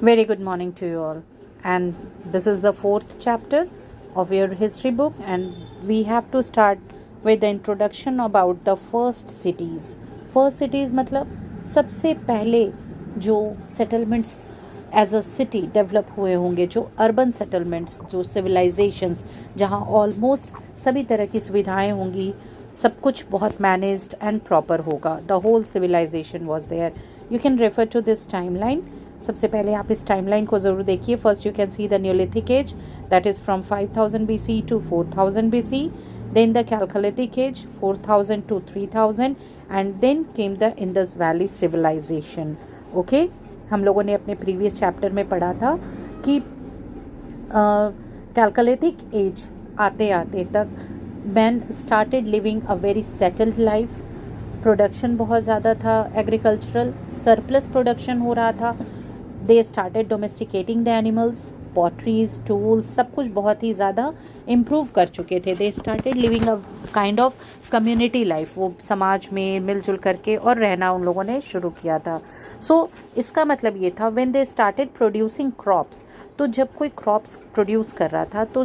Very good morning to you all. And this is the fourth chapter of your history book, and we have to start with the introduction about the first cities. First cities मतलब सबसे पहले जो settlements as a city develop हुए होंगे, जो urban settlements, जो civilisations, जहाँ almost सभी तरह की सुविधाएं होंगी, सब कुछ बहुत मैनेज्ड एंड प्रॉपर होगा. The whole civilisation was there. You can refer to this timeline. सबसे पहले आप इस टाइमलाइन को ज़रूर देखिए. First you can see the neolithic age, that is from 5000 BC to 4000 BC. Then the Chalcolithic age 4000 to 3000, and then came the Indus Valley civilization. Okay, हम लोगों ने अपने प्रीवियस चैप्टर में पढ़ा था कि कैलकुलेटिक एज आते आते तक man started living a very settled life. Production बहुत ज़्यादा था, एग्रीकल्चरल सरप्लस प्रोडक्शन हो रहा था. They started domesticating the animals, potteries, tools, सब कुछ बहुत ही ज़्यादा इम्प्रूव कर चुके थे. They started living a kind of community life. वो समाज में मिलजुल करके और रहना उन लोगों ने शुरू किया था. सो इसका मतलब ये था when they started producing crops. तो जब कोई क्रॉप्स प्रोड्यूस कर रहा था तो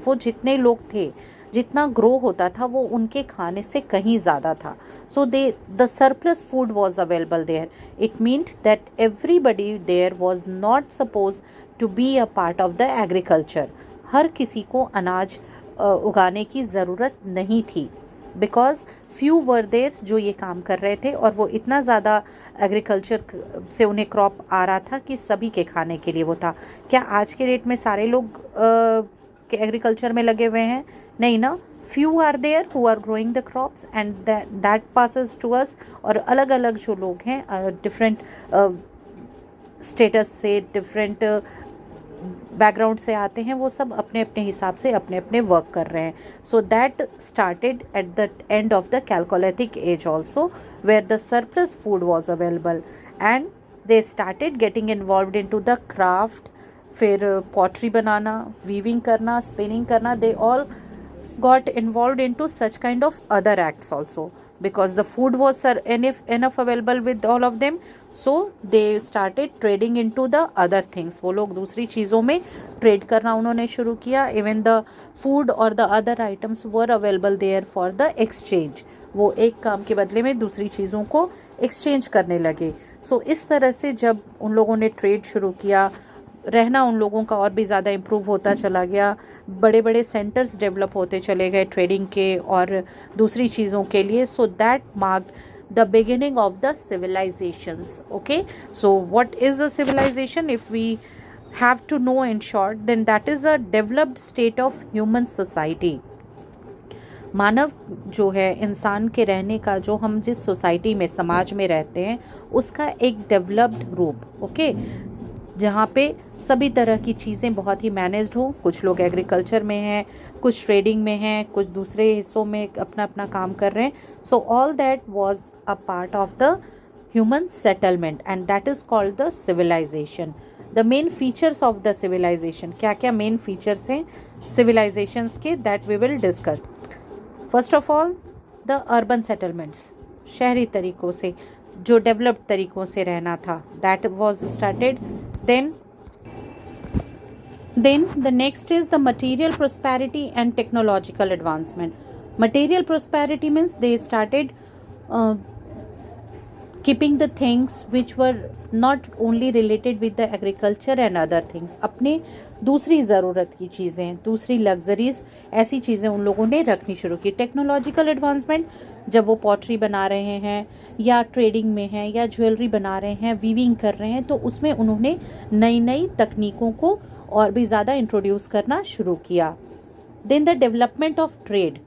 वो जितने लोग थे, जितना ग्रो होता था, वो उनके खाने से कहीं ज़्यादा था. So the surplus food was available there. It meant that everybody there was not suppose to be a part of the agriculture. हर किसी को अनाज उगाने की ज़रूरत नहीं थी, बिकॉज फ्यू वर देयर जो ये काम कर रहे थे, और वो इतना ज़्यादा एग्रीकल्चर से उन्हें क्रॉप आ रहा था कि सभी के खाने के लिए वो था. क्या आज के डेट में सारे लोग एग्रीकल्चर में लगे हुए हैं? नहीं ना. Few are there who are growing the crops and that passes to us. और अलग अलग जो लोग हैं डिफरेंट स्टेटस से, डिफरेंट बैकग्राउंड से आते हैं, वो सब अपने अपने हिसाब से अपने अपने वर्क कर रहे हैं. So that started at the end of the chalcolithic age also, where the surplus food was available, and they started getting involved into the craft. फिर पॉटरी बनाना, वीविंग करना, स्पिनिंग करना, they all got involved into such kind of other acts also, because the food was enough available with all of them. So they started trading into the other things. वो लोग दूसरी चीज़ों में trade करना उन्होंने शुरू किया. even the food or the other items were available there for the exchange. वो एक काम के बदले में दूसरी चीज़ों को एक्सचेंज करने लगे. सो इस तरह से जब उन लोगों ने ट्रेड शुरू किया, रहना उन लोगों का और भी ज़्यादा इम्प्रूव होता चला गया. बड़े बड़े सेंटर्स डेवलप होते चले गए ट्रेडिंग के और दूसरी चीज़ों के लिए. So that marked the beginning of the civilisations. Okay, so what is a civilisation? If we have to know in short, then that is a developed state of human society. मानव जो है, इंसान के रहने का, जो हम जिस सोसाइटी में, समाज में रहते हैं, उसका एक डेवलप्ड रूप. ओके, जहाँ पे सभी तरह की चीज़ें बहुत ही मैनेज्ड हो. कुछ लोग एग्रीकल्चर में हैं, कुछ ट्रेडिंग में हैं, कुछ दूसरे हिस्सों में अपना अपना काम कर रहे हैं. So all that was a part of the human settlement, and that is called the civilization. The main features of the civilization, क्या क्या मेन फीचर्स हैं सिविलाइजेशंस के, that we will discuss. First of all, the urban settlements, शहरी तरीक़ों से, जो developed तरीक़ों से रहना था, that was started. Then the next is the material prosperity and technological advancement. Material prosperity means they started keeping the things which were not only related with the agriculture and other things. अपने दूसरी ज़रूरत की चीज़ें, दूसरी luxuries, ऐसी चीज़ें उन लोगों ने रखनी शुरू की. टेक्नोलॉजिकल एडवांसमेंट, जब वो पॉटरी बना रहे हैं या ट्रेडिंग में हैं या ज्वेलरी बना रहे हैं, वीविंग कर रहे हैं, तो उसमें उन्होंने नई नई तकनीकों को और भी ज़्यादा इंट्रोड्यूस करना शुरू किया. Then the development of trade,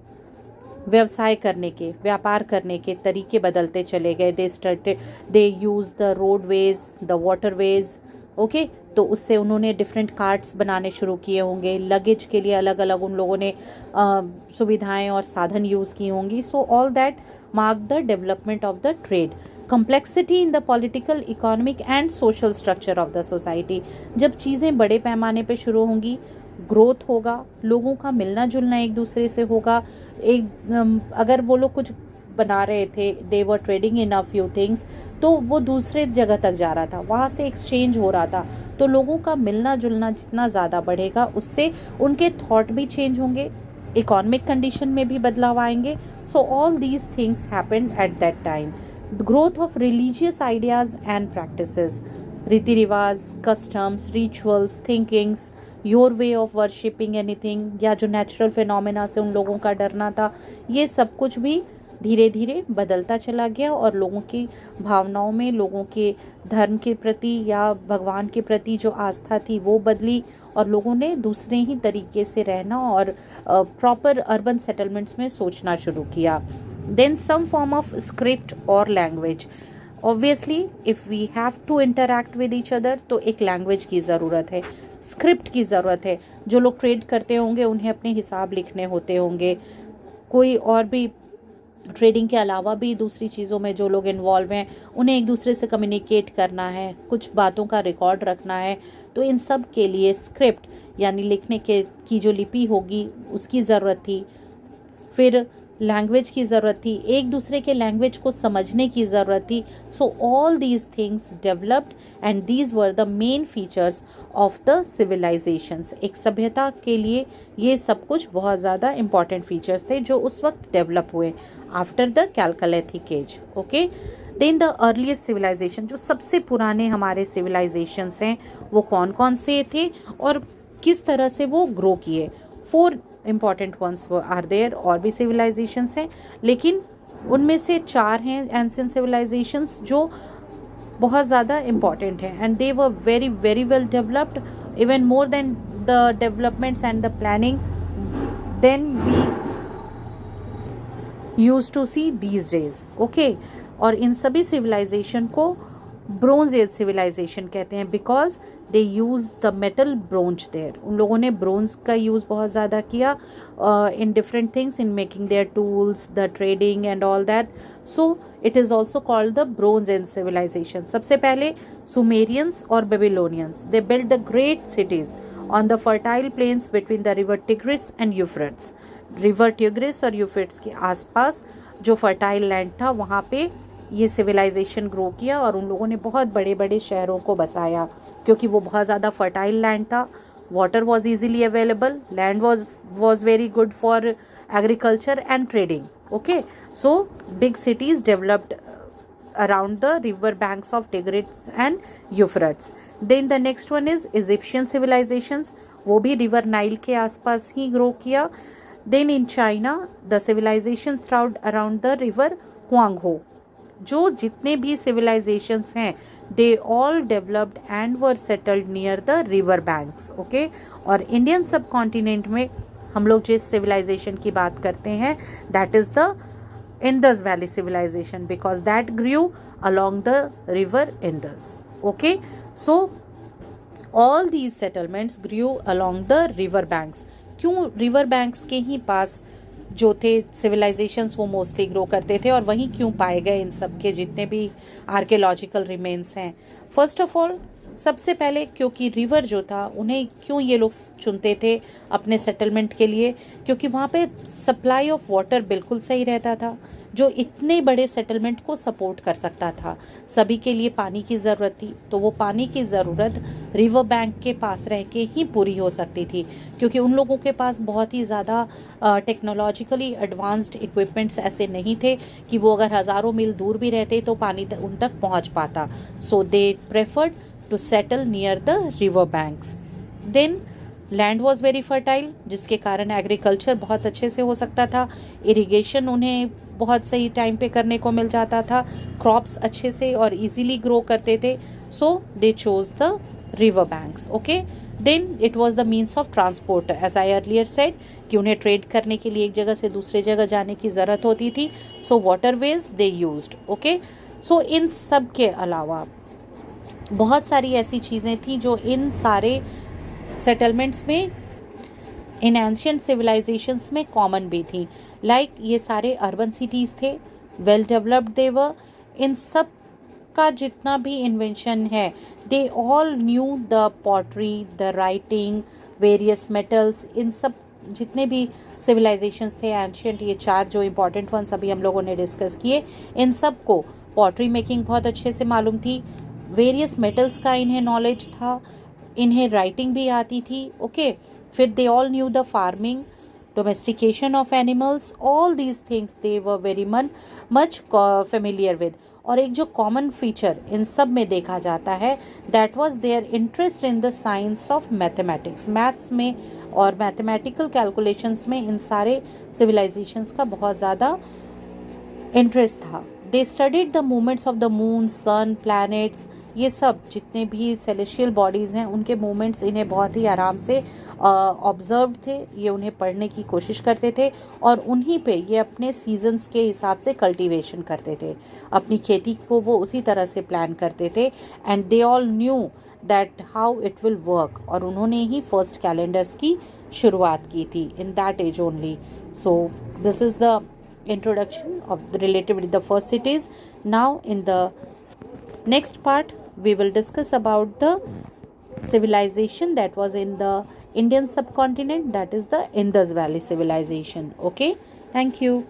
व्यवसाय करने के, व्यापार करने के तरीके बदलते चले गए. They use the roadways, the waterways. Okay, तो उससे उन्होंने डिफरेंट कार्ट्स बनाने शुरू किए होंगे. लगेज के लिए अलग अलग उन लोगों ने सुविधाएं और साधन यूज़ की होंगी. सो all that mark the development of the trade. Complexity in the political, economic and social structure of the society. जब चीज़ें बड़े पैमाने पे शुरू होंगी, ग्रोथ होगा, लोगों का मिलना जुलना एक दूसरे से होगा. अगर वो लोग कुछ बना रहे थे, they were trading in a few things, तो वो दूसरे जगह तक जा रहा था, वहाँ से एक्सचेंज हो रहा था। तो लोगों का मिलना जुलना जितना ज़्यादा बढ़ेगा उससे उनके थॉट भी चेंज होंगे, इकोनॉमिक कंडीशन में भी बदलाव आएंगे। सो all these things happened at that time. Growth of religious ideas and practices, रीति रिवाज, customs, rituals, thinkings, your way of worshipping anything, या जो नेचुरल फिनोमेना से उन लोगों का डरना था, ये सब कुछ भी धीरे धीरे बदलता चला गया और लोगों की भावनाओं में, लोगों के धर्म के प्रति या भगवान के प्रति जो आस्था थी वो बदली, और लोगों ने दूसरे ही तरीके से रहना और प्रॉपर अर्बन सेटलमेंट्स में सोचना शुरू किया। Then some form of script और language. Obviously if we have to interact with each other, तो एक लैंग्वेज की ज़रूरत है, स्क्रिप्ट की ज़रूरत है। जो लोग ट्रेड करते होंगे उन्हें अपने हिसाब लिखने होते होंगे, कोई और भी ट्रेडिंग के अलावा भी दूसरी चीज़ों में जो लोग इन्वॉल्व हैं उन्हें एक दूसरे से कम्युनिकेट करना है, कुछ बातों का रिकॉर्ड रखना है। तो इन सब के लिए स्क्रिप्ट यानी लिखने के की जो लिपि होगी उसकी ज़रूरत थी। फिर लैंग्वेज की ज़रूरत थी, एक दूसरे के लैंग्वेज को समझने की ज़रूरत थी। So all these things developed and these were the main features of the civilizations. एक सभ्यता के लिए ये सब कुछ बहुत ज़्यादा इम्पॉर्टेंट फीचर्स थे जो उस वक्त डेवलप हुए after the chalcolithic age. Okay, then the earliest civilization, जो सबसे पुराने हमारे सिविलाइजेशंस हैं वो कौन कौन से थे और किस तरह से वो ग्रो किए। 4 इम्पॉर्टेंट वंस आर देयर, और भी सिविलाइजेशंस हैं लेकिन उनमें से 4 हैं एंशिएंट सिविलाइजेशंस जो बहुत ज़्यादा इम्पॉर्टेंट हैं, and they were very very well developed, even more than the developments and the planning than we use to see these days. Okay, और इन सभी सिविलाइजेशन को ब्रोंज एज सिविलाइजेशन कहते हैं because they use the metal bronze there. उन लोगों ने bronze का यूज़ बहुत ज़्यादा किया in different things, in making their tools, the trading and all that. So it is also called the bronze age civilization. सबसे पहले सुमेरियंस और Babylonians, they build the great cities on the fertile plains between the river Tigris and Euphrates. River Tigris और Euphrates के आसपास जो fertile land था वहाँ पे ये सिविलाइजेशन ग्रो किया और उन लोगों ने बहुत बड़े बड़े शहरों को बसाया क्योंकि वो बहुत ज़्यादा फर्टाइल लैंड था। Water was easily available, land was very good for agriculture and trading. Okay, so big cities developed around the river banks of Tigris and Euphrates. Then the next one is Egyptian civilizations, वो भी river Nile के आसपास ही grow किया. Then in China the civilization thrived around the river Huanghe. जो जितने भी civilizations हैं they all developed and were settled near the river banks. Okay, और Indian subcontinent में हम लोग जिस civilization की बात करते हैं that is the Indus Valley civilization because that grew along the river Indus. Okay, so all these settlements grew along the river banks. क्यों river banks के ही पास जो थे civilizations वो mostly grow करते थे और वहीं क्यों पाए गए इन सब के जितने भी archaeological remains हैं? First of all, सबसे पहले क्योंकि रिवर जो था उन्हें क्यों ये लोग चुनते थे अपने सेटलमेंट के लिए, क्योंकि वहाँ पे सप्लाई ऑफ वाटर बिल्कुल सही रहता था जो इतने बड़े सेटलमेंट को सपोर्ट कर सकता था। सभी के लिए पानी की ज़रूरत थी तो वो पानी की ज़रूरत रिवर बैंक के पास रह के ही पूरी हो सकती थी क्योंकि उन लोगों के पास बहुत ही ज़्यादा टेक्नोलॉजिकली एडवांस्ड इक्विपमेंट्स ऐसे नहीं थे कि वो अगर हज़ारों मील दूर भी रहते तो पानी उन तक पहुँच पाता। सो दे preferred to settle near the river banks. Then land was very fertile जिसके कारण एग्रीकल्चर बहुत अच्छे से हो सकता था, इरिगेशन उन्हें बहुत सही टाइम पे करने को मिल जाता था, क्रॉप्स अच्छे से और इजीली ग्रो करते थे। So they chose the river banks. Okay, then it was the means of transport as I earlier said कि उन्हें ट्रेड करने के लिए एक जगह से दूसरे जगह जाने की ज़रूरत होती थी। सो वाटरवेज दे यूज्ड। ओके, सो इन सब के अलावा बहुत सारी ऐसी चीज़ें थी जो इन सारे सेटलमेंट्स में, इन एंशिएंट सिविलाइजेशंस में कॉमन भी थी। लाइक ये सारे अर्बन सिटीज़ थे, वेल डेवलप्ड दे वर। इन सब का जितना भी इन्वेंशन है they all knew the pottery, the writing, various metals, इन सब जितने भी सिविलाइजेशंस थे एंशियंट, ये 4 जो इम्पॉर्टेंट वंस अभी हम लोगों ने डिस्कस किए, इन सब को पॉटरी मेकिंग बहुत अच्छे से मालूम थी, वेरियस मेटल्स का इन्हें नॉलेज था, इन्हें राइटिंग भी आती थी, ओके। फिर दे all knew the farming, domestication of animals, all these things they were very much familiar with। और एक जो कॉमन फीचर इन सब में देखा जाता है, that was their interest in the science of mathematics, maths में और मैथमेटिकल कैलकुलेशंस में इन सारे सिविलाइजेशंस का बहुत ज़्यादा इंटरेस्ट था। They studied the movements of the moon, sun, planets, ये सब जितने भी सेलेशियल बॉडीज़ हैं उनके मूवमेंट्स इन्हें बहुत ही आराम से ऑब्जर्व थे, ये उन्हें पढ़ने की कोशिश करते थे और उन्हीं पे ये अपने सीजन्स के हिसाब से कल्टीवेशन करते थे, अपनी खेती को वो उसी तरह से प्लान करते थे। And they all knew that how it will work, और उन्होंने ही फर्स्ट कैलेंडर्स की शुरुआत की थी in that age only. So this is the introduction of the related with the first cities. Now in the next part we will discuss about the civilization that was in the Indian subcontinent, that is the Indus Valley civilization. Okay, thank you.